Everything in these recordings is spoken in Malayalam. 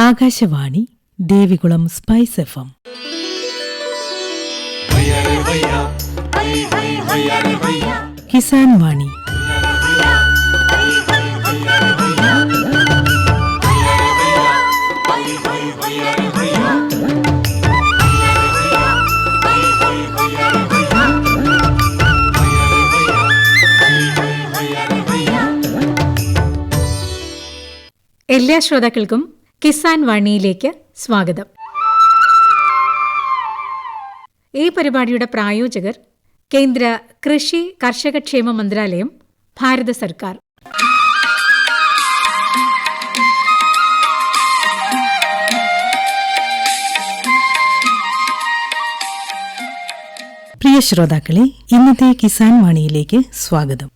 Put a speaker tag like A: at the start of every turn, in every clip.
A: Akashvani Devikulam spice FM. കിസാൻ വാണി.
B: എല്ലാ ശ്രോതാക്കൾക്കും കിസാൻ വാണിയിലേക്ക് സ്വാഗതം. ഈ പരിപാടിയുടെ പ്രായോജകർ കേന്ദ്ര കൃഷി കർഷകക്ഷേമ മന്ത്രാലയം, ഭാരത സർക്കാർ.
A: പ്രിയ ശ്രോതാക്കളെ, ഇന്നത്തെ കിസാൻ വാണിയിലേക്ക് സ്വാഗതം.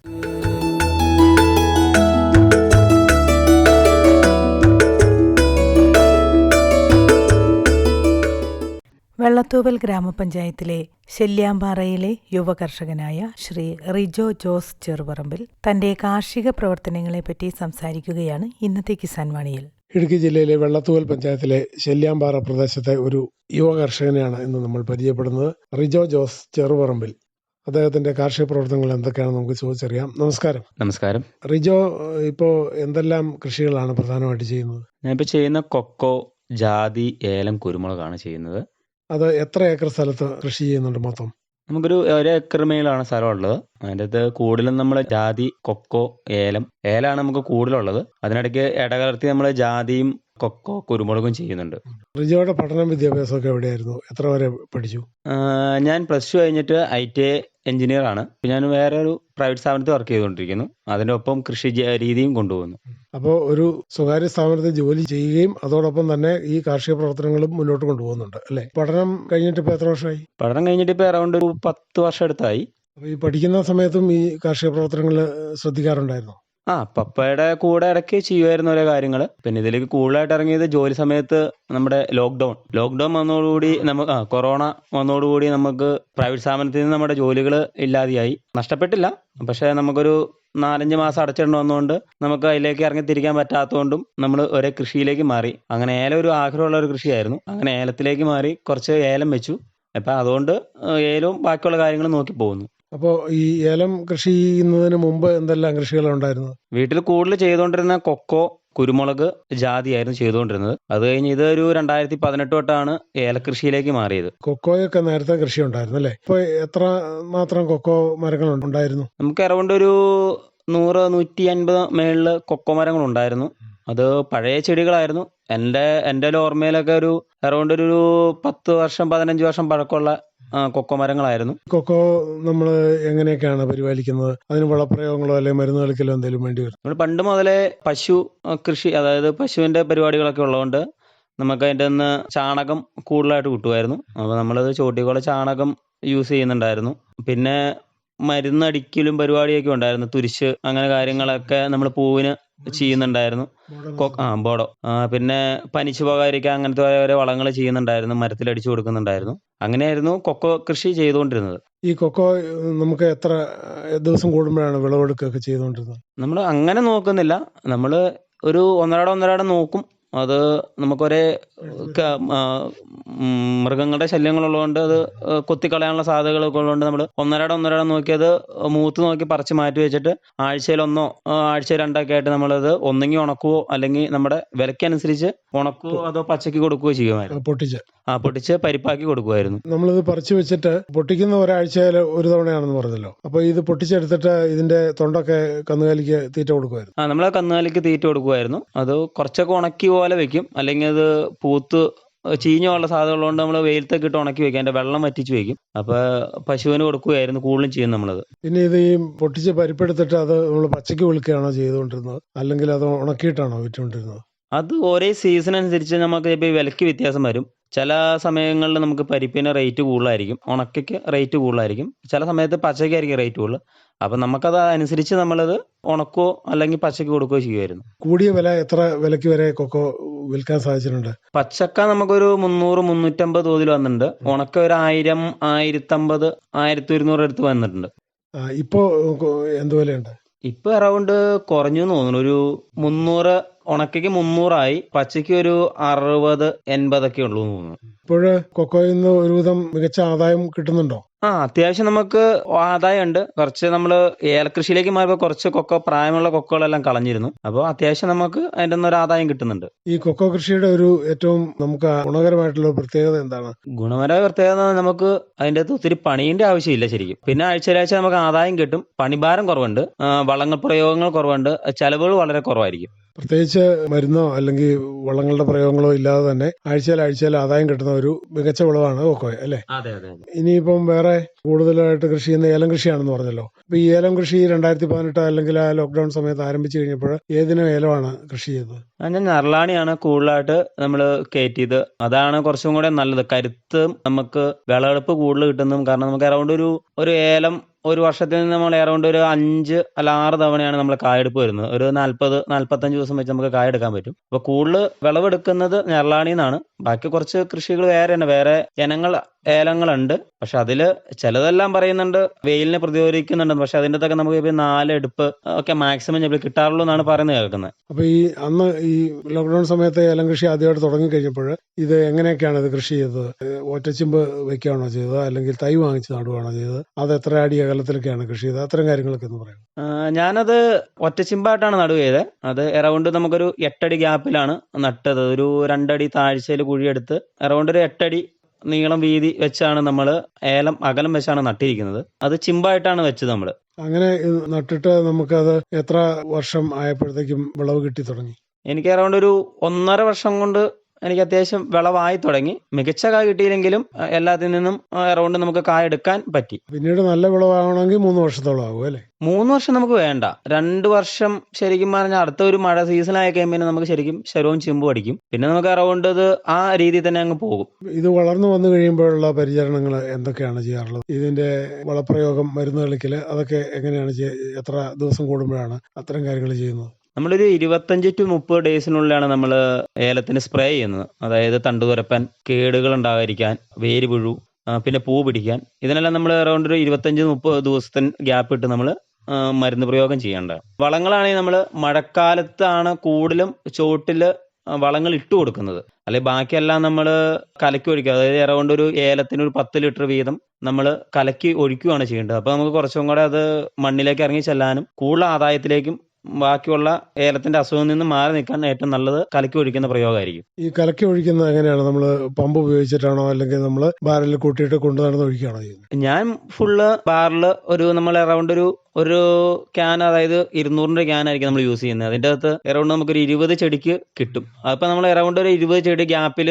A: വെള്ളത്തൂവൽ ഗ്രാമപഞ്ചായത്തിലെ ശല്യാമ്പാറയിലെ യുവകർഷകനായ ശ്രീ റിജോ ജോസ് ചെറുപറമ്പിൽ തന്റെ കാർഷിക പ്രവർത്തനങ്ങളെപ്പറ്റി സംസാരിക്കുകയാണ് ഇന്നത്തെ കിസാൻ വാണിയിൽ.
C: ഇടുക്കി ജില്ലയിലെ വെള്ളത്തൂവൽ പഞ്ചായത്തിലെ ശല്യാമ്പാറ പ്രദേശത്തെ ഒരു യുവ കർഷകനെയാണ് ഇന്ന് നമ്മൾ പരിചയപ്പെടുന്നത്. റിജോ ജോസ് ചെറുപറമ്പിൽ. അദ്ദേഹത്തിന്റെ കാർഷിക പ്രവർത്തനങ്ങൾ എന്തൊക്കെയാണെന്ന് നമുക്ക് ചോദിച്ചറിയാം. നമസ്കാരം.
D: നമസ്കാരം.
C: റിജോ ഇപ്പോൾ എന്തെല്ലാം കൃഷികളാണ് പ്രധാനമായിട്ട് ചെയ്യുന്നത്?
D: ഞാനിപ്പോൾ ചെയ്യുന്ന കൊക്കോ, ജാതി, ഏലം, കുരുമുളകാണ് ചെയ്യുന്നത്.
C: അത് എത്ര ഏക്കർ സ്ഥലത്ത് കൃഷി ചെയ്യുന്നുണ്ട് മൊത്തം?
D: നമുക്കൊരു 1 ഏക്കർ മേലാണ് സ്ഥലമുള്ളത്. അതിൻ്റെ അകത്ത് കൂടുതലും നമ്മൾ ജാതി, കൊക്കോ, ഏലമാണ് നമുക്ക് കൂടുതലുള്ളത്. അതിനിടയ്ക്ക് ഇടകലർത്തി നമ്മൾ ജാതിയും കൊക്കോ, കുരുമുളകും ചെയ്യുന്നുണ്ട്.
C: റിജോയുടെ പഠനം വിദ്യാഭ്യാസമൊക്കെ എവിടെയായിരുന്നു? എത്ര വരെ പഠിച്ചു?
D: ഞാൻ +2 കഴിഞ്ഞിട്ട് ITI എഞ്ചിനീയർ ആണ്. ഞാൻ വേറെ ഒരു പ്രൈവറ്റ് സ്ഥാപനത്തിൽ വർക്ക് ചെയ്തുകൊണ്ടിരിക്കുന്നു. അതിൻ്റെ ഒപ്പം കൃഷി രീതിയും കൊണ്ടുപോകുന്നു.
C: അപ്പോൾ ഒരു സ്വകാര്യ സ്ഥാപനത്തിൽ ജോലി ചെയ്യുകയും അതോടൊപ്പം തന്നെ ഈ കാർഷിക പ്രവർത്തനങ്ങളും മുന്നോട്ട് കൊണ്ടുപോകുന്നുണ്ട് അല്ലേ? പഠനം കഴിഞ്ഞിട്ട് ഇപ്പോൾ എത്ര വർഷമായി?
D: പഠനം കഴിഞ്ഞിട്ട് ഇപ്പോൾ അറൗണ്ട് ഒരു 10 വർഷം അടുത്തായി.
C: അപ്പോൾ ഈ പഠിക്കുന്ന സമയത്തും ഈ കാർഷിക പ്രവർത്തനങ്ങൾ ശ്രദ്ധിക്കാറുണ്ടായിരുന്നോ?
D: പപ്പയുടെ കൂടെ ഇടയ്ക്ക് ചെയ്യുമായിരുന്ന ഓരോ കാര്യങ്ങൾ. പിന്നെ ഇതിലേക്ക് കൂടുതലായിട്ട് ഇറങ്ങിയത് ജോലി സമയത്ത് നമ്മുടെ ലോക്ക്ഡൗൺ വന്നതോടുകൂടി നമുക്ക് കൊറോണ വന്നതോടുകൂടി നമുക്ക് പ്രൈവറ്റ് സ്ഥാപനത്തിൽ നിന്ന് നമ്മുടെ ജോലികൾ ഇല്ലാതെയായി. നഷ്ടപ്പെട്ടില്ല, പക്ഷേ നമുക്കൊരു 4-5 മാസം അടച്ചിടേണ്ടി വന്നുകൊണ്ട് നമുക്ക് അതിലേക്ക് ഇറങ്ങിത്തിരിക്കാൻ പറ്റാത്തതുകൊണ്ടും നമ്മൾ ഒരേ കൃഷിയിലേക്ക് മാറി. അങ്ങനെ ഏലം ഒരു ആഗ്രഹമുള്ള ഒരു കൃഷിയായിരുന്നു. അങ്ങനെ ഏലത്തിലേക്ക് മാറി കുറച്ച് ഏലം വെച്ചു. അപ്പം അതുകൊണ്ട് ഏലവും ബാക്കിയുള്ള കാര്യങ്ങൾ നോക്കി പോകുന്നു.
C: അപ്പോൾ ഈ ഏലം കൃഷി ചെയ്യുന്നതിന് മുമ്പ് എന്തെല്ലാം കൃഷികളുണ്ടായിരുന്നു?
D: വീട്ടിൽ കൂടുതൽ ചെയ്തുകൊണ്ടിരുന്ന കൊക്കോ, കുരുമുളക്, ജാതിയായിരുന്നു ചെയ്തുകൊണ്ടിരുന്നത്. അത് കഴിഞ്ഞ് ഇതൊരു 2018 തൊട്ടാണ് ഏലകൃഷിയിലേക്ക് മാറിയത്.
C: കൊക്കോയൊക്കെ നേരത്തെ കൃഷി ഉണ്ടായിരുന്നു അല്ലേ? ഇപ്പോൾ എത്ര മാത്രം കൊക്കോ മരങ്ങൾ ഉണ്ടായിരുന്നു?
D: നമുക്ക് അറൗണ്ട് ഒരു 100-150 മേളിൽ കൊക്കോ മരങ്ങൾ ഉണ്ടായിരുന്നു. അത് പഴയ ചെടികളായിരുന്നു. എൻ്റെ ഓർമ്മയിലൊക്കെ ഒരു അറൗണ്ട് ഒരു 10-15 വർഷം പഴക്കമുള്ള കൊക്കോ മരങ്ങളായിരുന്നു.
C: കൊക്കോ നമ്മൾ എങ്ങനെയൊക്കെയാണ് പരിപാലിക്കുന്നത്? അതിന് വളപ്രയോഗങ്ങളോ അല്ലെങ്കിൽ മരുന്ന് കളിക്കലോ എന്തെങ്കിലും വേണ്ടി വരും?
D: നമ്മൾ പണ്ട് മുതലേ പശു കൃഷി, അതായത് പശുവിൻ്റെ പരിപാടികളൊക്കെ ഉള്ളതുകൊണ്ട് നമുക്ക് അതിൻ്റെ നിന്ന് ചാണകം കൂടുതലായിട്ട് കിട്ടുമായിരുന്നു. അപ്പോൾ നമ്മളത് ചോട്ടിക്കുള്ള ചാണകം യൂസ് ചെയ്യുന്നുണ്ടായിരുന്നു. പിന്നെ മരുന്നടിക്കലും പരിപാടിയൊക്കെ ഉണ്ടായിരുന്നു. തുരിശ് അങ്ങനെ കാര്യങ്ങളൊക്കെ നമ്മൾ പൂവിന് ചെയ്യുന്നുണ്ടായിരുന്നു. ബോഡോ, പിന്നെ പനിച്ചു പോകാതിരിക്കാൻ അങ്ങനത്തെ ഓരോ വളങ്ങൾ ചെയ്യുന്നുണ്ടായിരുന്നു. മരത്തിലടിച്ചു കൊടുക്കുന്നുണ്ടായിരുന്നു. അങ്ങനെയായിരുന്നു കൊക്കോ കൃഷി ചെയ്തുകൊണ്ടിരുന്നത്.
C: ഈ കൊക്കോ നമുക്ക് എത്ര ദിവസം കൂടുമ്പോഴാണ് വിളവെടുക്കുകയൊക്കെ ചെയ്തുകൊണ്ടിരുന്നത്?
D: നമ്മൾ അങ്ങനെ നോക്കുന്നില്ല. നമ്മൾ ഒരു ഒന്നരാടം നോക്കും. അത് നമുക്കൊരേ മൃഗങ്ങളുടെ ശല്യങ്ങളുള്ളതുകൊണ്ട് അത് കൊത്തിക്കളയാനുള്ള സാധ്യതകളൊക്കെ ഉള്ളതുകൊണ്ട് നമ്മൾ ഒന്നരാടം നോക്കി അത് മൂത്ത് നോക്കി പറിച്ച് മാറ്റി വെച്ചിട്ട് ആഴ്ചയിൽ 1 ആഴ്ചയിൽ 2 ആയിട്ട് നമ്മളത് ഒന്നെങ്കിൽ ഉണക്കുവോ അല്ലെങ്കിൽ നമ്മുടെ വിലക്കനുസരിച്ച് ഉണക്കുവോ അതോ പച്ചയ്ക്ക് കൊടുക്കുകയോ ചെയ്യുമായിരുന്നു. പൊട്ടിച്ച് പരിപ്പാക്കി കൊടുക്കുമായിരുന്നു.
C: നമ്മളിത് പറിച്ചു വെച്ചിട്ട് പൊട്ടിക്കുന്ന ഒരാഴ്ചയിൽ ഒരു തവണയാണെന്ന് പറഞ്ഞല്ലോ. അപ്പോൾ ഇത് പൊട്ടിച്ചെടുത്തിട്ട് ഇതിന്റെ തൊണ്ടൊക്കെ കന്നുകാലിക്ക് തീറ്റ കൊടുക്കുമായിരുന്നു?
D: നമ്മൾ കന്നുകാലിക്ക് തീറ്റ കൊടുക്കുമായിരുന്നു. അത് കുറച്ചൊക്കെ ഉണക്കി പോലെ വെക്കും, അല്ലെങ്കിൽ അത് പൂത്ത് ചീഞ്ഞുള്ള സാധ്യത ഉള്ളതുകൊണ്ട് നമ്മൾ വെയിലത്തൊക്കെ ഇട്ട് ഉണക്കി വെക്കും. അതിന്റെ വെള്ളം വറ്റിച്ച് വെക്കും. അപ്പോൾ പശുവിന് കൊടുക്കുകയായിരുന്നു കൂടുതലും ചെയ്യുന്നത് നമ്മളത്.
C: പിന്നെ ഇത് ഈ പൊട്ടിച്ച് പരിപ്പെടുത്തിട്ട് അത് നമ്മൾ പച്ചയ്ക്ക് വിൽക്കുകയാണോ ചെയ്തുകൊണ്ടിരുന്നത്, അല്ലെങ്കിൽ അത് ഉണക്കിയിട്ടാണോ വിറ്റുകൊണ്ടിരുന്നത്?
D: അത് ഓരോ സീസൺ അനുസരിച്ച് നമുക്ക് ഇപ്പോൾ വിലയ്ക്ക് വ്യത്യാസം വരും. ചില സമയങ്ങളിൽ നമുക്ക് പരിപ്പിന് റേറ്റ് കൂടുതലായിരിക്കും, ഉണക്കയ്ക്ക് റേറ്റ് കൂടുതലായിരിക്കും. ചില സമയത്ത് പച്ചയ്ക്കായിരിക്കും റേറ്റ് കൂടുതൽ. അപ്പം നമുക്കത് അനുസരിച്ച് നമ്മളത് ഉണക്കോ അല്ലെങ്കിൽ പച്ചയ്ക്ക് കൊടുക്കുകയോ ചെയ്യുമായിരുന്നു.
C: കൂടിയ വില എത്ര വിലയ്ക്ക് വരെ കൊക്കോ വിൽക്കാൻ സാധിച്ചിട്ടുണ്ട്?
D: പച്ചക്ക നമുക്കൊരു 300-350 തോതിൽ വന്നിട്ടുണ്ട്. ഉണക്ക ഒരു 1000, 1050, 1200 അടുത്ത് വന്നിട്ടുണ്ട്.
C: ഇപ്പോ എന്ത് വിലയുണ്ട്?
D: ഇപ്പൊ അറൗണ്ട് കുറഞ്ഞു തോന്നുന്നു. ഒരു 300 ഉണക്കയ്ക്ക് 300 പച്ചയ്ക്ക് ഒരു 60-80 ഉള്ളൂ എന്ന് തോന്നുന്നു.
C: ഇപ്പോൾ കൊക്കോയിൽ നിന്ന് ഒരുവിധം മികച്ച ആദായം കിട്ടുന്നുണ്ടോ?
D: അത്യാവശ്യം നമുക്ക് ആദായം ഉണ്ട്. കുറച്ച് നമ്മൾ ഏലകൃഷിയിലേക്ക് മാറിയപ്പോൾ കുറച്ച് പ്രായമുള്ള കൊക്കോകളെല്ലാം കളഞ്ഞിരുന്നു. അപ്പോൾ അത്യാവശ്യം നമുക്ക് അതിൻ്റെ ഒരു ആദായം കിട്ടുന്നുണ്ട്.
C: ഈ കൊക്കോ കൃഷിയുടെ ഒരു ഏറ്റവും നമുക്ക് ഗുണകരമായിട്ടുള്ള പ്രത്യേകത എന്താണ്?
D: ഗുണപരമായ പ്രത്യേകത നമുക്ക് അതിൻ്റെ അകത്ത് ഒത്തിരി പണീൻ്റെ ആവശ്യമില്ല ശരിക്കും. പിന്നെ ആഴ്ചയിലാഴ്ച നമുക്ക് ആദായം കിട്ടും. പണിഭാരം കുറവുണ്ട്, വളങ്ങൾ പ്രയോഗങ്ങൾ കുറവുണ്ട്, ചെലവുകൾ വളരെ കുറവായിരിക്കും.
C: പ്രത്യേകിച്ച് മരുന്നോ അല്ലെങ്കിൽ വളങ്ങളുടെ പ്രയോഗങ്ങളോ ഇല്ലാതെ തന്നെ ആഴ്ചയിൽ ആദായം കിട്ടുന്ന ഒരു മികച്ച വിളവാണ് കൊക്കോ അല്ലേ?
D: അതെ അതെ.
C: ഇനിയിപ്പം വേറെ കൂടുതലായിട്ട് കൃഷി ചെയ്യുന്ന ഏലം കൃഷിയാണെന്ന് പറഞ്ഞല്ലോ. അപ്പൊ ഈ ഏലം കൃഷി 2018 അല്ലെങ്കിൽ ആ ലോക്ക്ഡൌൺ സമയത്ത് ആരംഭിച്ചു കഴിഞ്ഞപ്പോൾ ഏതിനും ഏലമാണ് കൃഷി ചെയ്തത്?
D: ഞാൻ നർലാണിയാണ് കൂടുതലായിട്ട് നമ്മൾ കയറ്റിയത്. അതാണ് കുറച്ചും കൂടെ നല്ലത്. കരുത്തും നമുക്ക് വിളവെടുപ്പ് കൂടുതൽ കിട്ടുന്നതും. കാരണം നമുക്ക് അറൗണ്ട് ഒരു ഏലം ഒരു വർഷത്തിൽ നിന്ന് നമ്മൾ അറൗണ്ട് ഒരു 5 അല്ല 6 തവണയാണ് നമ്മൾ കായെടുപ്പ് വരുന്നത്. ഒരു 40-45 ദിവസം വെച്ച് നമുക്ക് കായെടുക്കാൻ പറ്റും. അപ്പോൾ കൂടുതൽ വിളവെടുക്കുന്നത് ഞെർലാണിന്നാണ്. ബാക്കി കുറച്ച് കൃഷികൾ വേറെ ഏലങ്ങളുണ്ട്. പക്ഷെ അതിൽ ചിലതെല്ലാം പറയുന്നുണ്ട് വെയിലിനെ പ്രതിരോധിക്കുന്നുണ്ട്. പക്ഷെ അതിൻ്റെ അകത്തൊക്കെ നമുക്ക് ഇപ്പോൾ 4 എടുപ്പ് ഒക്കെ മാക്സിമം ചിലപ്പോൾ കിട്ടാറുള്ളൂ എന്നാണ് പറയുന്നത് കേൾക്കുന്നത്.
C: അപ്പൊ അന്ന് ഈ ലോക്ക്ഡൌൺ സമയത്ത് ഏലം കൃഷി ആദ്യമായിട്ട് തുടങ്ങി കഴിഞ്ഞപ്പോൾ ഇത് എങ്ങനെയൊക്കെയാണ് ഇത് കൃഷി ചെയ്തത്? ഒറ്റച്ചിമ്പ് വെക്കുകയാണോ ചെയ്തത്, അല്ലെങ്കിൽ തൈ വാങ്ങിച്ച് നടുകയാണോ ചെയ്തത്? അത് എത്ര അടി അകലത്തിലൊക്കെയാണ് കൃഷി ചെയ്തത്? അത്തരം കാര്യങ്ങളൊക്കെ ഒന്ന് പറയാം.
D: ഞാനത് ഒറ്റച്ചിമ്പായിട്ടാണ് നടുക ചെയ്തത്. അത് അറൗണ്ട് നമുക്കൊരു 8 അടി ഗ്യാപ്പിലാണ് നട്ടത്. ഒരു 2 അടി താഴ്ചയിൽ കുഴിയെടുത്ത് അറൗണ്ട് ഒരു 8 അടി നീളം വീതി വെച്ചാണ് നമ്മൾ ഏലം അകലം വെച്ചാണ് നട്ടിരിക്കുന്നത്. അത് ചിമ്പായിട്ടാണ് വെച്ചത് നമ്മൾ.
C: അങ്ങനെ നട്ടിട്ട് നമുക്കത് എത്ര വർഷം ആയപ്പോഴത്തേക്കും വിളവ് കിട്ടി തുടങ്ങി?
D: എനിക്ക് അറൗണ്ട് ഒരു 1.5 വർഷം കൊണ്ട് എനിക്ക് അത്യാവശ്യം വിളവായി തുടങ്ങി. മികച്ച കായ കിട്ടിയില്ലെങ്കിലും എല്ലാത്തിൽ നിന്നും അറൗണ്ട് നമുക്ക് കായ എടുക്കാൻ പറ്റി.
C: പിന്നീട് നല്ല വിളവാകണമെങ്കിൽ 3 വർഷത്തോളം ആകും അല്ലേ?
D: 3 വർഷം നമുക്ക് വേണ്ട, 2 വർഷം ശരിക്കും പറഞ്ഞാൽ അടുത്ത ഒരു മഴ സീസണായി കഴിയുമ്പോൾ നമുക്ക് ശരിക്കും ശരവും ചിമ്പും അടിക്കും. പിന്നെ നമുക്ക് അറൗണ്ട് ഇത് ആ രീതിയിൽ തന്നെ അങ്ങ് പോകും. ഇത്
C: വളർന്നു വന്നു കഴിയുമ്പോഴുള്ള പരിചരണങ്ങൾ എന്തൊക്കെയാണ് ചെയ്യാറുള്ളത്? ഇതിന്റെ വളപ്രയോഗം, മരുന്ന് കളിക്കൽ, അതൊക്കെ എങ്ങനെയാണ് എത്ര ദിവസം കൂടുമ്പോഴാണ് അത്തരം കാര്യങ്ങൾ ചെയ്യുന്നത്?
D: നമ്മളൊരു 25 to 30 ഡേയ്സിനുള്ളിലാണ് നമ്മൾ ഏലത്തിന് സ്പ്രേ ചെയ്യുന്നത്. അതായത് തണ്ടുതുരപ്പൻ, കേടുകൾ ഉണ്ടാകാതിരിക്കാൻ, വേര് പുഴു, പിന്നെ പൂ പിടിക്കാൻ, ഇതിനെല്ലാം നമ്മൾ അറൗണ്ട് ഒരു 25-30 ദിവസത്തിന് ഗ്യാപ്പ് ഇട്ട് നമ്മൾ മരുന്ന് പ്രയോഗം ചെയ്യേണ്ടതാണ്. വളങ്ങളാണെങ്കിൽ നമ്മൾ മഴക്കാലത്താണ് കൂടുതലും ചോട്ടിൽ വളങ്ങൾ ഇട്ട് കൊടുക്കുന്നത്. അല്ലെങ്കിൽ ബാക്കിയെല്ലാം നമ്മൾ കലക്കി ഒഴിക്കുക. അതായത് അറൗണ്ട് ഒരു ഏലത്തിന് ഒരു 10 ലിറ്റർ വീതം നമ്മൾ കലക്കി ഒഴിക്കുകയാണ് ചെയ്യേണ്ടത്. അപ്പോൾ നമുക്ക് കുറച്ചും കൂടെ അത് മണ്ണിലേക്ക് ഇറങ്ങി ചെല്ലാനും കൂടുതൽ ആദായത്തിലേക്കും ബാക്കിയുള്ള ഏലത്തിന്റെ അസുഖത്തിൽ നിന്ന് മാറി നിൽക്കാൻ ഏറ്റവും നല്ലത് കലക്കി ഒഴിക്കുന്ന പ്രയോഗമായിരിക്കും.
C: ഈ കലക്കി ഒഴിക്കുന്നത് എങ്ങനെയാണ്? നമ്മൾ പമ്പ് ഉപയോഗിച്ചിട്ടാണോ, അല്ലെങ്കിൽ നമ്മൾ ബാരലിൽ കൂട്ടിയിട്ട് കൊണ്ടു നടന്ന് ഒഴിക്കുകയാണോ ചെയ്യുന്നത്? ഞാൻ
D: ഫുള്ള് ബാരൽ നമ്മൾ അറൗണ്ട് ഒരു ക്യാൻ, അതായത് 200 ക്യാൻ ആയിരിക്കും നമ്മൾ യൂസ് ചെയ്യുന്നത്. അതിൻ്റെ അകത്ത് അറൗണ്ട് നമുക്കൊരു 20 ചെടിക്ക് കിട്ടും. അപ്പോൾ നമ്മൾ അറൗണ്ട് ഒരു 20 ചെടി ഗ്യാപ്പിൽ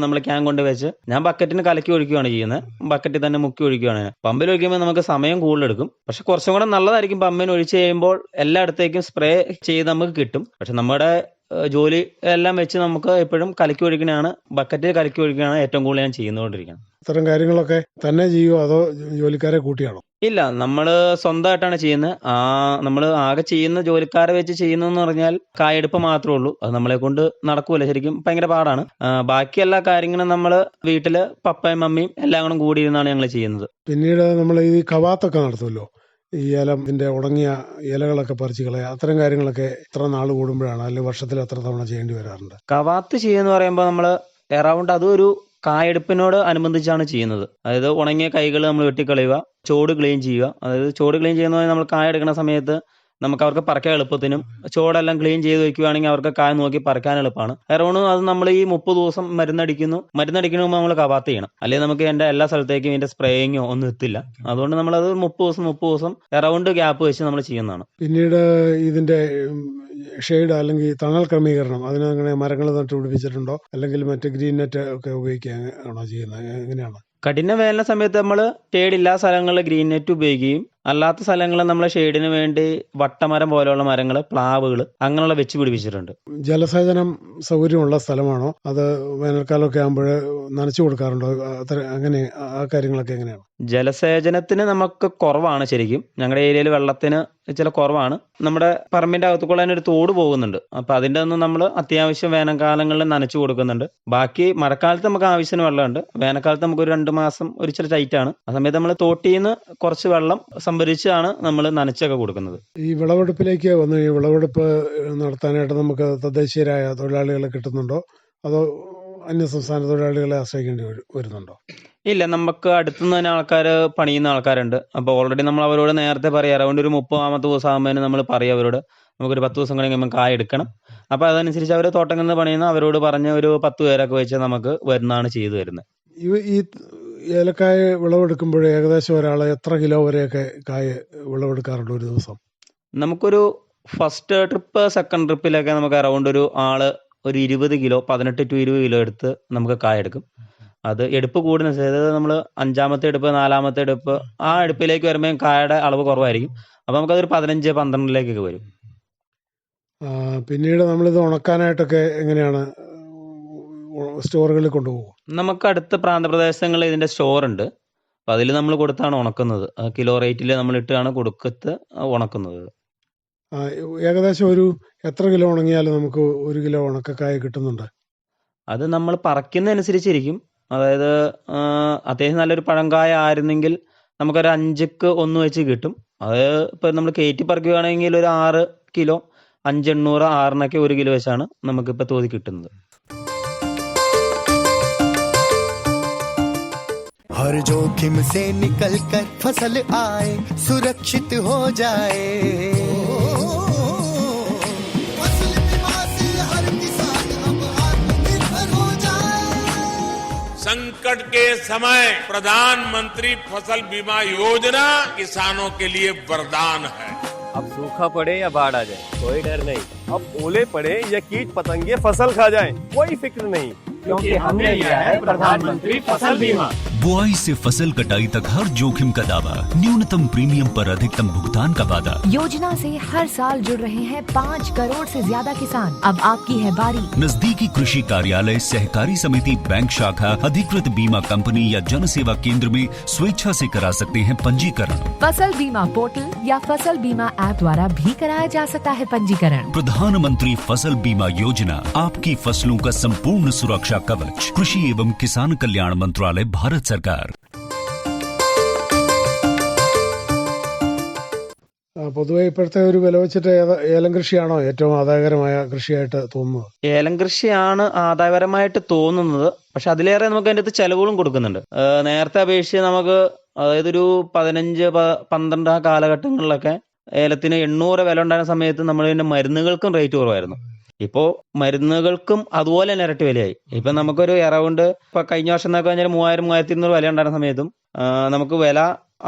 D: നമ്മൾ ക്യാൻ കൊണ്ട് വെച്ച് ഞാൻ ബക്കറ്റിന് കലക്കി ഒഴിക്കുകയാണ് ചെയ്യുന്നത്. ബക്കറ്റിൽ തന്നെ മുക്കി ഒഴിക്കുകയാണ്. പമ്പിൽ ഒഴിക്കുമ്പോൾ നമുക്ക് സമയം കൂടുതലെടുക്കും. പക്ഷെ കുറച്ചും കൂടെ നല്ലതായിരിക്കും പമ്പിന് ഒഴിച്ച് കഴിയുമ്പോൾ എല്ലായിടത്തേക്കും സ്പ്രേ ചെയ്ത് നമുക്ക് കിട്ടും. പക്ഷെ നമ്മുടെ ജോലി എല്ലാം വെച്ച് നമുക്ക് എപ്പോഴും കലക്കി ഒഴിക്കണതാണ്, ബക്കറ്റിൽ കലക്കി ഒഴിക്കുകയാണ് ഏറ്റവും കൂടുതൽ ഞാൻ ചെയ്യുന്നതുകൊണ്ടിരിക്കുന്നത്.
C: ഇത്തരം കാര്യങ്ങളൊക്കെ തന്നെ ചെയ്യുമോ അതോ ജോലിക്കാരെ കൂട്ടിയാണോ?
D: ഇല്ല, നമ്മൾ സ്വന്തമായിട്ടാണ് ചെയ്യുന്നത്. നമ്മൾ ആകെ ചെയ്യുന്ന ജോലിക്കാരെ വെച്ച് ചെയ്യുന്നതെന്ന് പറഞ്ഞാൽ കായെടുപ്പ് മാത്രമേ ഉള്ളൂ. അത് നമ്മളെ കൊണ്ട് നടക്കൂല, ശരിക്കും ഭയങ്കര പാടാണ്. ബാക്കി എല്ലാ കാര്യങ്ങളും നമ്മൾ വീട്ടില് പപ്പയും മമ്മിയും എല്ലാം കൂടി ഇരുന്നാണ് ഞങ്ങൾ ചെയ്യുന്നത്.
C: പിന്നീട് നമ്മൾ ഈ കവാത്തൊക്കെ നടത്തുമല്ലോ, ഈ ഏലത്തിന്റെ ഉണങ്ങിയ ഇലകളൊക്കെ പറിച്ച് കളയുക, അത്തരം കാര്യങ്ങളൊക്കെ എത്ര നാൾ കൂടുമ്പോഴാണ്, അല്ലെങ്കിൽ വർഷത്തിൽ എത്ര തവണ ചെയ്യേണ്ടി വരാറുണ്ട്?
D: കവാത്ത് ചെയ്യുന്ന പറയുമ്പോൾ നമ്മൾ അറൗണ്ട് അതൊരു കായെടുപ്പിനോട് അനുബന്ധിച്ചാണ് ചെയ്യുന്നത്. അതായത് ഉണങ്ങിയ കൈകൾ നമ്മൾ വെട്ടിക്കളയുക, ചോട് ക്ലീൻ ചെയ്യുക. അതായത് ചോട് ക്ലീൻ ചെയ്യുന്ന നമ്മൾ കായ എടുക്കുന്ന സമയത്ത് നമുക്ക് അവർക്ക് പറിക്കാൻ എളുപ്പത്തിനും ചോടെല്ലാം ക്ലീൻ ചെയ്ത് വെക്കുകയാണെങ്കിൽ അവർക്ക് കായ നോക്കി പറിക്കാൻ എളുപ്പമാണ്. അറൗണ്ട് അത് നമ്മൾ ഈ 30 ദിവസം മരുന്നടിക്കുന്ന മുമ്പ് നമ്മൾ കവാത്ത് ചെയ്യണം. അല്ലെങ്കിൽ നമുക്ക് എല്ലാ സ്ഥലത്തേക്കും ഇതിന്റെ സ്പ്രേയിങ്ങോ ഒന്നും എത്തില്ല. അതുകൊണ്ട് നമ്മളത് 30 ദിവസം അറൗണ്ട് ഗ്യാപ്പ് വെച്ച് നമ്മൾ ചെയ്യുന്നതാണ്.
C: പിന്നീട് ഇതിന്റെ ഷെയ്ഡ് അല്ലെങ്കിൽ തണൽ ക്രമീകരണം, അതിനങ്ങനെ മരങ്ങൾ നട്ടുപിടിപ്പിച്ചിട്ടുണ്ടോ, അല്ലെങ്കിൽ മറ്റ് ഗ്രീൻ നെറ്റ് ഒക്കെ ഉപയോഗിക്കുകയാണോ ചെയ്യുന്നത്? എങ്ങനെയാണ്?
D: കഠിന വേനൽ സമയത്ത് നമ്മൾ ഷെയ്ഡില്ലാത്ത സ്ഥലങ്ങളിൽ ഗ്രീൻ നെറ്റ് ഉപയോഗിക്കുകയും അല്ലാത്ത സ്ഥലങ്ങളിൽ നമ്മൾ ഷെയ്ഡിന് വേണ്ടി വട്ടമരം പോലെയുള്ള മരങ്ങൾ, പ്ലാവുകൾ അങ്ങനെയുള്ള വെച്ച് പിടിപ്പിച്ചിട്ടുണ്ട്.
C: ജലസേചനം സൗകര്യമുള്ള സ്ഥലമാണോ? അത് വേനൽക്കാലമൊക്കെ ആകുമ്പോൾ നനച്ചു കൊടുക്കാറുണ്ടോ? അങ്ങനെ ആ കാര്യങ്ങളൊക്കെ എങ്ങനെയാണ്?
D: ജലസേചനത്തിന് നമുക്ക് കുറവാണ് ശരിക്കും. ഞങ്ങളുടെ ഏരിയയിൽ വെള്ളത്തിന് ചില കുറവാണ്. നമ്മുടെ പറമ്പിന്റെ അകത്തുകൂടെ തന്നെ ഒരു തോട് പോകുന്നുണ്ട്. അപ്പൊ അതിന്റെ ഒന്നും നമ്മൾ അത്യാവശ്യം വേനൽക്കാലങ്ങളിൽ നനച്ചു കൊടുക്കുന്നുണ്ട്. ബാക്കി മഴക്കാലത്ത് നമുക്ക് ആവശ്യത്തിന് വെള്ളമുണ്ട്. വേനൽക്കാലത്ത് നമുക്ക് ഒരു 2 മാസം ഒരു ചില ടൈറ്റാണ്. ആ സമയത്ത് നമ്മൾ തോട്ടിൽ നിന്ന് കുറച്ച് വെള്ളം സംഭരിച്ചാണ് നമ്മൾ നനച്ചൊക്കെ കൊടുക്കുന്നത്.
C: ഈ വിളവെടുപ്പിലേക്ക് വന്നു കഴിഞ്ഞാൽ വിളവെടുപ്പ് നടത്താനായിട്ട് നമുക്ക് തദ്ദേശീയരായ തൊഴിലാളികളെ കിട്ടുന്നുണ്ടോ, അതോ അന്യസംസ്ഥാന തൊഴിലാളികളെ ആശ്രയിക്കേണ്ടി വരുന്നുണ്ടോ?
D: ഇല്ല, നമുക്ക് അടുത്തുനിന്ന് തന്നെ ആൾക്കാർ പണിയുന്ന ആൾക്കാരുണ്ട്. അപ്പോൾ ഓൾറെഡി നമ്മൾ അവരോട് നേരത്തെ പറയാം, അറൗണ്ട് ഒരു 30-ാമത്തെ ദിവസം ആകുമ്പോൾ നമ്മൾ പറയും അവരോട് നമുക്കൊരു 10 ദിവസം കഴിയുമ്പോൾ കായ എടുക്കണം. അപ്പോൾ അതനുസരിച്ച് അവർ തോട്ടങ്ങളിൽ നിന്ന് പണിയുന്ന അവരോട് പറഞ്ഞ് ഒരു 10 പേരൊക്കെ വെച്ച് നമുക്ക് വരുന്നതാണ് ചെയ്തു തരുന്നത്.
C: ഈ ഏലക്കായ വിളവെടുക്കുമ്പോൾ ഏകദേശം ഒരാൾ എത്ര കിലോ വരെയൊക്കെ കായ വിളവെടുക്കാറുണ്ട് ഒരു ദിവസം? നമുക്കൊരു
D: ഫസ്റ്റ് ട്രിപ്പ് സെക്കൻഡ് ട്രിപ്പിലൊക്കെ നമുക്ക് അറൗണ്ട് ഒരു 20 കിലോ 18 to 20 കിലോ എടുത്ത് നമുക്ക് കായ എടുക്കും. അത് എടുപ്പ് കൂടുന്ന, അതായത് നമ്മൾ 5-ാമത്തെ എടുപ്പ് 4-ാമത്തെ എടുപ്പ് ആ എടുപ്പിലേക്ക് വരുമ്പോൾ കായയുടെ അളവ് കുറവായിരിക്കും. അപ്പോൾ നമുക്കതൊരു 15-12 വരും.
C: പിന്നീട് നമ്മളിത് ഉണക്കാനായിട്ടൊക്കെ എങ്ങനെയാണ് സ്റ്റോറുകളിൽ കൊണ്ടുപോകും?
D: നമുക്ക് അടുത്ത പ്രാന്തപ്രദേശങ്ങളിൽ ഇതിൻ്റെ സ്റ്റോറുണ്ട്. അപ്പോൾ അതിൽ നമ്മൾ കൊടുത്താണ് ഉണക്കുന്നത്. കിലോ റേറ്റിൽ നമ്മൾ ഇട്ടാണ് കൊടുക്കത്ത് ഉണക്കുന്നത്.
C: ഏകദേശം ഒരു എത്ര കിലോ ഉണങ്ങിയാലും നമുക്ക് 1 കിലോ ഉണക്കക്കായ കിട്ടുന്നുണ്ട്?
D: അത് നമ്മൾ പറിക്കുന്നതനുസരിച്ചിരിക്കും. അതായത് അത്യാവശ്യം നല്ലൊരു പഴങ്കായ ആയിരുന്നെങ്കിൽ നമുക്കൊരു 5ക്ക് 1 വെച്ച് കിട്ടും. അത് ഇപ്പോൾ നമ്മൾ കയറ്റി പറിക്കുകയാണെങ്കിൽ ഒരു 6 കിലോ 5-800 6-നൊക്കെ 1 കിലോ വെച്ചാണ് നമുക്കിപ്പോൾ തോതി കിട്ടുന്നത്.
E: हर जोखिम से निकल कर फसल आए, सुरक्षित हो जाए। फसल बीमा से हर किसान अब आत्मनिर्भर हो जाए।
F: संकट के समय प्रधानमंत्री फसल बीमा योजना किसानों के लिए वरदान है।
G: अब सूखा पड़े या बाढ़ आ जाए कोई डर नहीं, अब ओले पड़े या कीट पतंगे फसल खा जाए कोई फिक्र नहीं, क्योंकि हमने लिया है प्रधानमंत्री फसल बीमा।
H: बुआई से फसल कटाई तक हर जोखिम का दावा, न्यूनतम प्रीमियम पर अधिकतम भुगतान का वादा।
I: योजना से हर साल जुड़ रहे हैं 5 करोड़ से ज्यादा किसान। अब आपकी है बारी।
H: नजदीकी कृषि कार्यालय, सहकारी समिति, बैंक शाखा, अधिकृत बीमा कंपनी या जन सेवा केंद्र में स्वेच्छा से करा सकते हैं पंजीकरण।
I: फसल बीमा पोर्टल या फसल बीमा ऐप द्वारा भी कराया जा सकता है पंजीकरण।
H: प्रधानमंत्री फसल बीमा योजना, आपकी फसलों का संपूर्ण सुरक्षा कवच। कृषि एवं किसान कल्याण मंत्रालय, भारत सरकार।
C: പൊതുവെ ഇപ്പോഴത്തെ ഒരു വില വെച്ചിട്ട് ഏലം കൃഷിയാണോ ഏറ്റവും ആദായകരമായ കൃഷിയായിട്ട് തോന്നുന്നത്?
D: ഏലം കൃഷിയാണ് ആദായപരമായിട്ട് തോന്നുന്നത്. പക്ഷെ അതിലേറെ നമുക്ക് അതിൻ്റെ അകത്ത് ചെലവുകളും കൊടുക്കുന്നുണ്ട്. നേരത്തെ അപേക്ഷിച്ച് നമുക്ക്, അതായത് ഒരു 15-12 ആ കാലഘട്ടങ്ങളിലൊക്കെ ഏലത്തിന് 800 വില ഉണ്ടായിരുന്ന സമയത്ത് നമ്മൾ ഇതിന്റെ മരുന്നുകൾക്കും റേറ്റ് കുറവായിരുന്നു. ഇപ്പോൾ മരുന്നുകൾക്കും അതുപോലെ തന്നെ ഇരട്ടി വിലയായി. ഇപ്പം നമുക്കൊരു അറൗണ്ട് ഇപ്പം കഴിഞ്ഞ വർഷം എന്നൊക്കെ പറഞ്ഞാൽ 3000-3200 വില ഉണ്ടായിരുന്ന സമയത്തും നമുക്ക് വില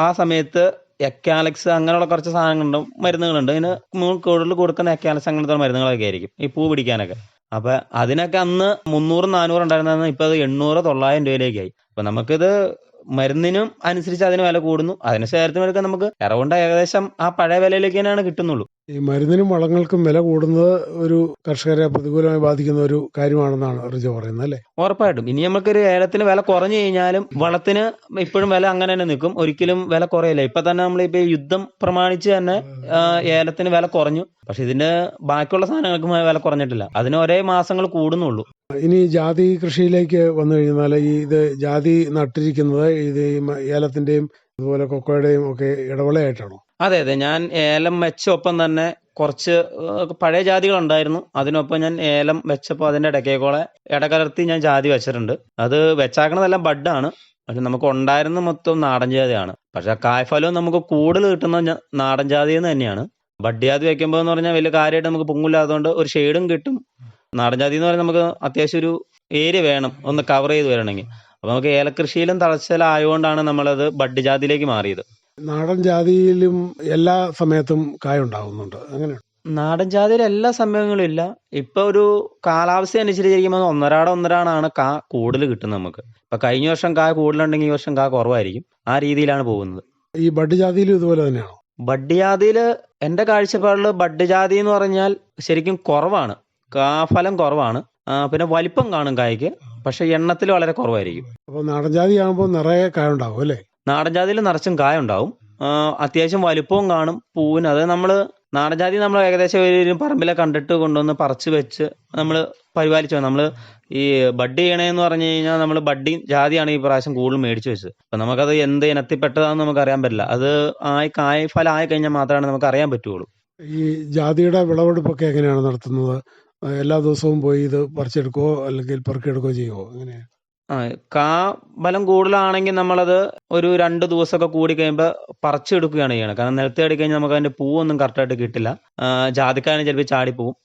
D: ആ സമയത്ത് എക്കാലക്സ് അങ്ങനെയുള്ള കുറച്ച് സാധനങ്ങളുണ്ട്, മരുന്നുകളുണ്ട്. ഇതിന് കൂടുതൽ കൊടുക്കുന്ന എക്കാലക്സ് അങ്ങനത്തെ മരുന്നുകളൊക്കെ ആയിരിക്കും ഈ പൂ പിടിക്കാനൊക്കെ. അപ്പം അതിനൊക്കെ അന്ന് 300-400 ഉണ്ടായിരുന്ന ഇപ്പം അത് 800-900 രൂപയിലേക്കായി. അപ്പം നമുക്കിത് മരുന്നിനും അനുസരിച്ച് അതിന് വില കൂടുന്നു. അതിന് ശേഖരത്തിനൊക്കെ നമുക്ക് അറൗണ്ട് ഏകദേശം ആ പഴയ വിലയിലേക്ക് തന്നെയാണ് കിട്ടുന്നുള്ളൂ.
C: ഈ മരുന്നിനും വളങ്ങൾക്കും വില കൂടുന്നത് ഒരു കർഷകരെ പ്രതികൂലമായി ബാധിക്കുന്ന ഒരു കാര്യമാണെന്നാണ് റിജോ പറയുന്നത്, അല്ലേ?
D: ഉറപ്പായിട്ടും. ഇനി നമുക്കൊരു ഏലത്തിന് വില കുറഞ്ഞു കഴിഞ്ഞാലും വളത്തിന് ഇപ്പോഴും വില അങ്ങനെ തന്നെ നിൽക്കും, ഒരിക്കലും വില കുറയില്ല. ഇപ്പൊ തന്നെ നമ്മളിപ്പോ യുദ്ധം പ്രമാണിച്ച് തന്നെ ഏലത്തിന് വില കുറഞ്ഞു. പക്ഷെ ഇതിന്റെ ബാക്കിയുള്ള സാധനങ്ങൾക്കും വില കുറഞ്ഞിട്ടില്ല. അതിന് ഒരേ മാസങ്ങൾ കൂടുന്നുള്ളൂ.
C: ഇനി ജാതി കൃഷിയിലേക്ക് വന്നു കഴിഞ്ഞാൽ ഇത് ജാതി നട്ടിരിക്കുന്നത് ഇത് ഏലത്തിന്റെയും അതുപോലെ കൊക്കോയുടെയും ഒക്കെ ഇടവിളയായിട്ടാണോ?
D: അതെ, ഞാൻ ഏലം വെച്ചൊപ്പം തന്നെ കുറച്ച് പഴയ ജാതികൾ ഉണ്ടായിരുന്നു. അതിനൊപ്പം ഞാൻ ഏലം വെച്ചപ്പോൾ അതിന്റെ ഇടയ്ക്കേക്കോളെ ഇടകലർത്തി ഞാൻ ജാതി വെച്ചിട്ടുണ്ട്. അത് വെച്ചാക്കണതെല്ലാം ബഡാണ്. പക്ഷെ നമുക്ക് ഉണ്ടായിരുന്ന മൊത്തം നാടൻ ജാതിയാണ്. പക്ഷെ കായ്ഫലവും നമുക്ക് കൂടുതൽ കിട്ടുന്ന നാടൻ ജാതിയിൽ നിന്ന് തന്നെയാണ്. ബഡ് ജാതി വെക്കുമ്പോൾ എന്ന് പറഞ്ഞാൽ വലിയ കാര്യമായിട്ട് നമുക്ക് പൊങ്ങില്ലാത്തതുകൊണ്ട് ഒരു ഷെയ്ഡും കിട്ടും. നാടൻ ജാതി എന്ന് പറഞ്ഞാൽ നമുക്ക് അത്യാവശ്യം ഒരു ഏരിയ വേണം ഒന്ന് കവർ ചെയ്ത് വരണമെങ്കിൽ. അപ്പൊ നമുക്ക് ഏലകൃഷിയിലും തളച്ചിലായതുകൊണ്ടാണ് നമ്മളത് ബഡ് ജാതിയിലേക്ക് മാറിയത്.
C: നാടൻ ജാതിയിലും എല്ലാ സമയത്തും കായ ഉണ്ടാകുന്നുണ്ട്, അങ്ങനെയാണ്?
D: നാടൻ ജാതിയിൽ എല്ലാ സമയങ്ങളും ഇല്ല. ഇപ്പൊ ഒരു കാലാവസ്ഥ അനുസരിച്ചിരിക്കുമ്പോൾ ഒന്നരാടാണ് കാ കൂടുതൽ കിട്ടുന്നത് നമുക്ക്. ഇപ്പൊ കഴിഞ്ഞ വർഷം കായ കൂടുതലുണ്ടെങ്കിൽ ഈ വർഷം കാ കുറവായിരിക്കും. ആ രീതിയിലാണ് പോകുന്നത്.
C: ഈ ബഡ് ജാതിയിലും ഇതുപോലെ തന്നെയാണോ?
D: ബഡ് ജാതിയില് എന്റെ കാഴ്ചപ്പാടിൽ ബഡ് ജാതി എന്ന് പറഞ്ഞാൽ ശരിക്കും കുറവാണ്, കാഫലം കുറവാണ്. പിന്നെ വലിപ്പം കാണും കായ്ക്ക്, പക്ഷെ എണ്ണത്തിൽ വളരെ കുറവായിരിക്കും.
C: അപ്പൊ നാടൻ ജാതി ആകുമ്പോൾ നിറയെ കായ ഉണ്ടാവും, അല്ലേ?
D: നാടൻ ജാതിയിൽ നിറച്ചും കായ ഉണ്ടാവും. അത്യാവശ്യം വലിപ്പവും കാണും പൂവിന്. അത് നമ്മൾ നാടൻ ജാതി നമ്മൾ ഏകദേശം ഒരു പറമ്പിലെ കണ്ടിട്ട് കൊണ്ടുവന്ന് പറിച്ച് വെച്ച് നമ്മൾ പരിപാലിച്ചു. നമ്മൾ ഈ ബഡ് ചെയ്യണേന്ന് പറഞ്ഞു കഴിഞ്ഞാൽ നമ്മൾ ബഡ്ഡിങ് ജാതിയാണ് ഈ പ്രാവശ്യം കൂടുതൽ മേടിച്ചു വെച്ചത്. അപ്പം നമുക്കത് എന്ത് ഇനത്തിൽപ്പെട്ടതാണെന്ന് നമുക്ക് അറിയാൻ പറ്റില്ല. അത് ഫലം ആയി കഴിഞ്ഞാൽ മാത്രമാണ് നമുക്ക് അറിയാൻ പറ്റുള്ളൂ.
C: ഈ ജാതിയുടെ വിളവെടുപ്പൊക്കെ എങ്ങനെയാണ് നടത്തുന്നത്? എല്ലാ ദിവസവും പോയി ഇത് പറിച്ചെടുക്കുകയോ അല്ലെങ്കിൽ പെറുക്കിയെടുക്കുകയോ ചെയ്യുമോ? എങ്ങനെയാണ്?
D: ബലം കൂടുതലാണെങ്കിൽ നമ്മളത് ഒരു 2 ദിവസമൊക്കെ കൂടി കഴിയുമ്പോൾ പറിച്ചെടുക്കുകയാണ് ചെയ്യണം. കാരണം നിലത്ത് കയറി കഴിഞ്ഞാൽ നമുക്ക് അതിന്റെ പൂവൊന്നും കറക്റ്റായിട്ട് കിട്ടില്ല. ജാതിക്കാരന് ചിലപ്പോൾ ചാടിപ്പോവും.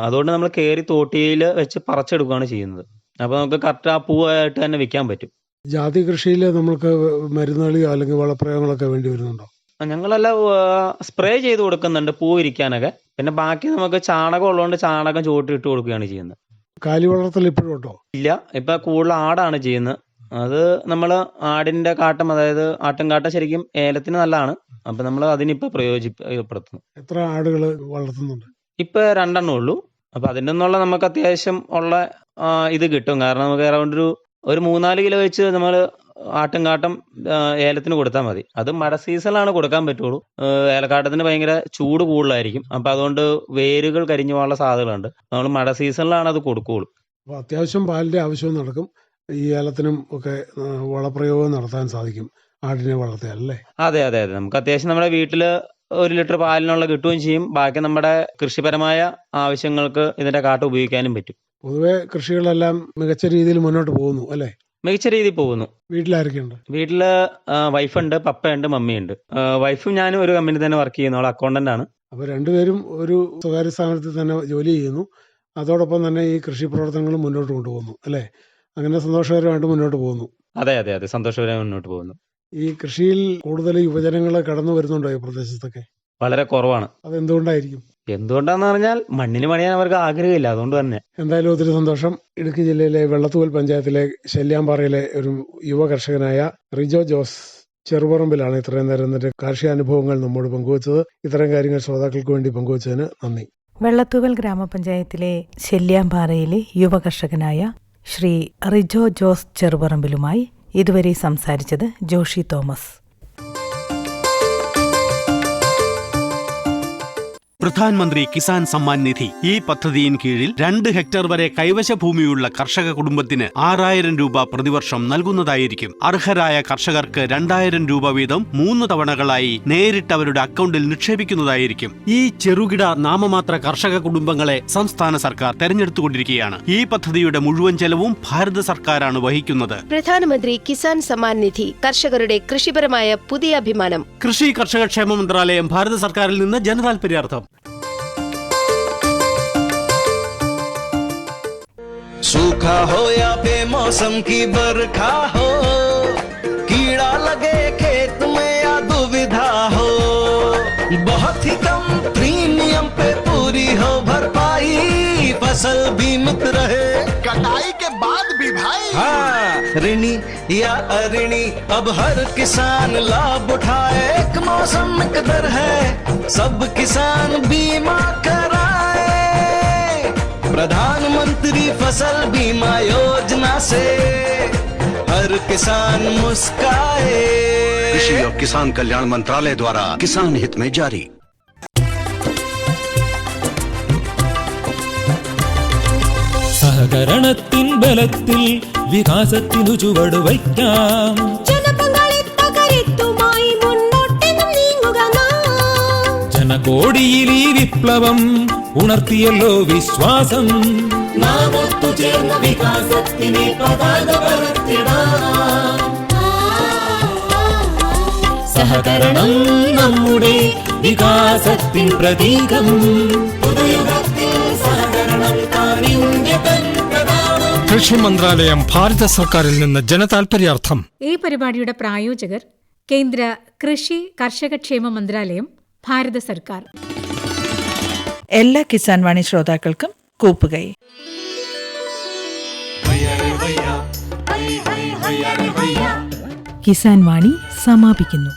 D: അതുകൊണ്ട് നമ്മൾ കയറി തോട്ടിയിൽ വെച്ച് പറിച്ചെടുക്കുകയാണ് ചെയ്യുന്നത്. അപ്പോൾ നമുക്ക് കറക്റ്റ് ആ പൂവായിട്ട് തന്നെ വിൽക്കാൻ പറ്റും.
C: ജാതി കൃഷിയിൽ നമുക്ക് മരുന്നുകളിയോ അല്ലെങ്കിൽ വളപ്രയോഗങ്ങളൊക്കെ വേണ്ടി വരുന്നുണ്ടോ?
D: ഞങ്ങളെല്ലാം സ്പ്രേ ചെയ്ത് കൊടുക്കുന്നുണ്ട് പൂ ഇരിക്കാനൊക്കെ. പിന്നെ ബാക്കി നമുക്ക് ചാണകം ഉള്ളതുകൊണ്ട് ചാണകം ചുവട്ടിട്ട് കൊടുക്കുകയാണ് ചെയ്യുന്നത്.
C: കാലി വളർത്തൽ ഇപ്പോഴും ഉണ്ടോ?
D: ഇല്ല, ഇപ്പൊ കൂടുതൽ ആടാണ് ചെയ്യുന്നത്. അത് നമ്മൾ ആടിന്റെ കാട്ടം, അതായത് ആട്ടുംകാട്ടം ശരിക്കും ഏലത്തിന് നല്ലതാണ്. അപ്പൊ നമ്മൾ അതിനിപ്പോ പ്രയോജനപ്പെടുത്തുന്നു.
C: എത്ര ആടുകൾ വളർത്തുന്നുണ്ട്?
D: ഇപ്പൊ 2 എണ്ണം ഉള്ളൂ. അപ്പൊ അതിൻ്റെ ഒന്നുള്ള നമുക്ക് അത്യാവശ്യം ഉള്ള ഇത് കിട്ടും. കാരണം നമുക്ക് അറൗണ്ട് ഒരു 3-4 കിലോ വെച്ച് നമ്മൾ ആട്ടുംകാട്ടം ഏലത്തിന് കൊടുത്താൽ മതി. അത് മഴ സീസണിലാണ് കൊടുക്കാൻ പറ്റുള്ളൂ. ഏലക്കാട്ടത്തിന് ഭയങ്കര ചൂട് കൂടുതലായിരിക്കും. അപ്പൊ അതുകൊണ്ട് വേരുകൾ കരിഞ്ഞു പോകാനുള്ള സാധ്യതകളുണ്ട്. നമ്മൾ മഴ സീസണിലാണ് അത് കൊടുക്കുകയുള്ളൂ.
C: അപ്പോൾ അത്യാവശ്യം പാലിന്റെ ആവശ്യവും നടക്കും. ഈ ഏലത്തിനും ഒക്കെ വളപ്രയോഗം നടത്താൻ സാധിക്കും ആടിനെ വളർത്തിയാൽ, അല്ലേ?
D: അതെ അതെ അതെ, നമുക്ക് അത്യാവശ്യം നമ്മുടെ വീട്ടില് 1 ലിറ്റർ പാലിനുള്ള കിട്ടുകയും ചെയ്യും. ബാക്കി നമ്മുടെ കൃഷിപരമായ ആവശ്യങ്ങൾക്ക് ഇതിന്റെ കാട്ട ഉപയോഗിക്കാനും പറ്റും.
C: പൊതുവെ കൃഷികളെല്ലാം മികച്ച രീതിയിൽ മുന്നോട്ട് പോകുന്നു, അല്ലേ?
D: മികച്ച രീതിയിൽ പോകുന്നു.
C: വീട്ടിലാരൊക്കെയുണ്ട്?
D: വീട്ടില് വൈഫുണ്ട്, പപ്പയുണ്ട്, മമ്മിയുണ്ട്. വൈഫും ഞാനും ഒരു കമ്പനി തന്നെ വർക്ക് ചെയ്യുന്നു. അവൾ അക്കൗണ്ടന്റ് ആണ്.
C: അപ്പൊ രണ്ടുപേരും ഒരു സ്വകാര്യ സ്ഥാപനത്തിൽ തന്നെ ജോലി ചെയ്യുന്നു. അതോടൊപ്പം തന്നെ ഈ കൃഷി പ്രവർത്തനങ്ങളും മുന്നോട്ട് കൊണ്ടുപോകുന്നു, അല്ലേ? അങ്ങനെ സന്തോഷകരമായിട്ട് മുന്നോട്ട് പോകുന്നു.
D: അതെ അതെ അതെ, സന്തോഷകരമായി മുന്നോട്ട് പോകുന്നു.
C: ഈ കൃഷിയിൽ കൂടുതൽ യുവജനങ്ങൾ കടന്നു വരുന്നുണ്ടോ ഈ പ്രദേശത്തൊക്കെ?
D: വളരെ കുറവാണ്.
C: അതെന്തുകൊണ്ടായിരിക്കും?
D: എന്തുകൊണ്ടാന്ന് പറഞ്ഞാൽ മണ്ണിന് പണിയാൻ അവർക്ക് ആഗ്രഹമില്ല, അതുകൊണ്ട് തന്നെ.
C: എന്തായാലും ഒത്തിരി സന്തോഷം. ഇടുക്കി ജില്ലയിലെ വെള്ളത്തൂവൽ പഞ്ചായത്തിലെ ശല്യാമ്പാറയിലെ ഒരു യുവ കർഷകനായ റിജോ ജോസ് ചെറുപറമ്പിലാണ് ഇത്രയും നേരം എന്നിട്ട് കാർഷിക അനുഭവങ്ങൾ നമ്മോട് പങ്കുവച്ചത്. ഇത്തരം കാര്യങ്ങൾ ശ്രോതാക്കൾക്ക് വേണ്ടി പങ്കുവച്ചതിന് നന്ദി.
A: വെള്ളത്തൂവൽ ഗ്രാമപഞ്ചായത്തിലെ ശല്യാമ്പാറയിലെ യുവ കർഷകനായ ശ്രീ റിജോ ജോസ് ചെറുപറമ്പിലുമായി ഇതുവരെ സംസാരിച്ചത് ജോഷി തോമസ്.
J: പ്രധാൻമന്ത്രി കിസാൻ സമ്മാൻ നിധി ഈ പദ്ധതിയിൻ കീഴിൽ 2 ഹെക്ടർ വരെ കൈവശ ഭൂമിയുള്ള കർഷക കുടുംബത്തിന് 6000 രൂപ പ്രതിവർഷം നൽകുന്നതായിരിക്കും. അർഹരായ കർഷകർക്ക് 2000 രൂപ വീതം 3 തവണകളായി നേരിട്ട് അവരുടെ അക്കൗണ്ടിൽ നിക്ഷേപിക്കുന്നതായിരിക്കും. ഈ ചെറുകിട നാമമാത്ര കർഷക കുടുംബങ്ങളെ സംസ്ഥാന സർക്കാർ തെരഞ്ഞെടുത്തുകൊണ്ടിരിക്കുകയാണ്. ഈ പദ്ധതിയുടെ മുഴുവൻ ചെലവും ഭാരത സർക്കാരാണ് വഹിക്കുന്നത്.
K: പ്രധാനമന്ത്രി കിസാൻ സമ്മാൻ നിധി കർഷകരുടെ കൃഷിപരമായ പുതിയ അഭിമാനം.
J: കൃഷി കർഷക ക്ഷേമ മന്ത്രാലയം, ഭാരത സർക്കാരിൽ നിന്ന് ജനതാൽപര്യാർത്ഥം.
E: सूखा हो या बेमौसम की बरखा हो, कीड़ा लगे खेत में या दुविधा हो, बहुत ही कम प्रीमियम पे पूरी हो भरपाई, फसल बीमित रहे कटाई के बाद भी भाई। हाँ, ऋणी या अऋणी अब हर किसान लाभ उठाए। एक मौसम एक दर है, सब किसान बीमा कराए। प्रधानमंत्री फसल बीमा योजना से हर किसान मुस्काए।
H: कृषि और किसान कल्याण मंत्रालय द्वारा किसान हित में जारी.
L: സഹകരണത്തിൻ ബലത്തിൽ വികാസത്തിനു ചുവടുവയ്ക്കാം.
K: ജനപങ്കാളിത്തകരുത്തുമായി മുന്നോട്ട് നീങ്ങുക നാം.
L: ജനകോടിയിൽ ഈ വിപ്ലവം ഉണർത്തിയല്ലോ വിശ്വാസം. നാം ഒത്തുചേർന്ന വികാസത്തിന് പതാക പറത്തിടാം. സഹകരണം നമ്മുടെ വികാസത്തിൻ പ്രതീകം. പുതുയുഗത്തിൽ സഹകരണം കാണിന്റെ പ്രധാനം.
M: കൃഷി മന്ത്രാലയം, ഭാരത സർക്കാരിൽ നിന്ന് ജനതാൽപര്യാർത്ഥം.
B: ഈ പരിപാടിയുടെ പ്രായോജകർ കേന്ദ്ര കൃഷി കർഷകക്ഷേമ മന്ത്രാലയം, ഭാരത സർക്കാർ.
A: എല്ലാ കിസാൻ വാണി ശ്രോതാക്കൾക്കും കൂപ്പുകൈ. കിസാൻ വാണി സമാപിക്കുന്നു.